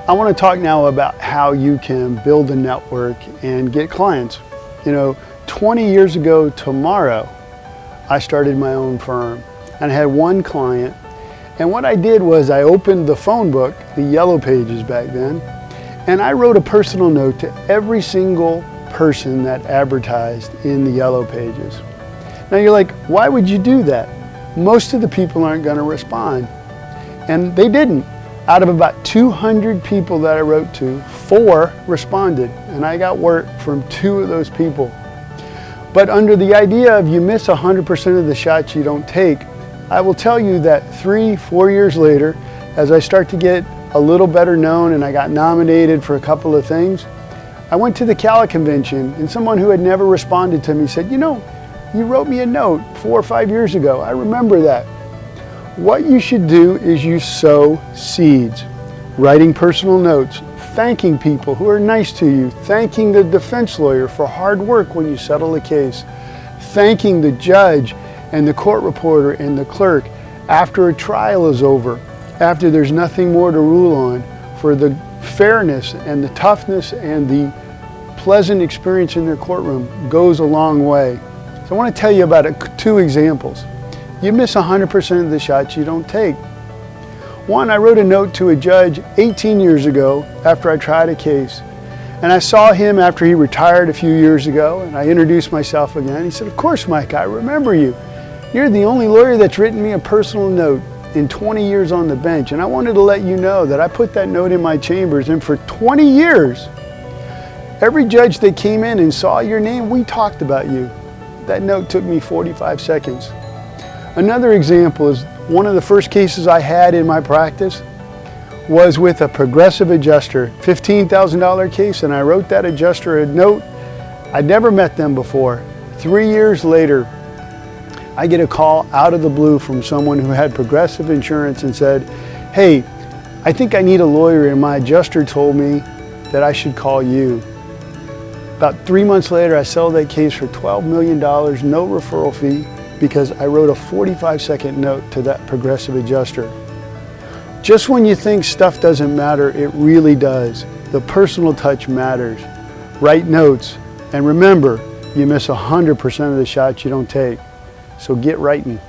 I want to talk now about how you can build a network and get clients. 20 years ago tomorrow, I started my own firm and I had one client. And what I did was I opened the phone book, the yellow pages back then, and I wrote a personal note to every single person that advertised in the yellow pages. Now you're like, why would you do that? Most of the people aren't going to respond. And they didn't. Out of about 200 people that I wrote to, 4 responded, and I got work from 2 of those people. But under the idea of you miss 100% of the shots you don't take, I will tell you that 3-4 years later, as I start to get a little better known and I got nominated for a couple of things, I went to the Cala convention and someone who had never responded to me said, you wrote me a note 4 or 5 years ago. I remember that. What you should do is you sow seeds, writing personal notes, thanking people who are nice to you, thanking the defense lawyer for hard work when you settle a case, thanking the judge and the court reporter and the clerk after a trial is over, after there's nothing more to rule on, for the fairness and the toughness and the pleasant experience in their courtroom goes a long way. So I want to tell you about 2 examples. You miss 100% of the shots you don't take. One, I wrote a note to a judge 18 years ago after I tried a case. And I saw him after he retired a few years ago, and I introduced myself again. He said, of course, Mike, I remember you. You're the only lawyer that's written me a personal note in 20 years on the bench. And I wanted to let you know that I put that note in my chambers, and for 20 years, every judge that came in and saw your name, we talked about you. That note took me 45 seconds. Another example is one of the first cases I had in my practice was with a progressive adjuster, $15,000 case, and I wrote that adjuster a note. I'd never met them before. 3 years later, I get a call out of the blue from someone who had Progressive insurance and said, hey, I think I need a lawyer and my adjuster told me that I should call you. About 3 months later, I sold that case for $12 million, no referral fee, because I wrote a 45-second note to that Progressive adjuster. Just when you think stuff doesn't matter, it really does. The personal touch matters. Write notes, and remember, you miss 100% of the shots you don't take. So get writing.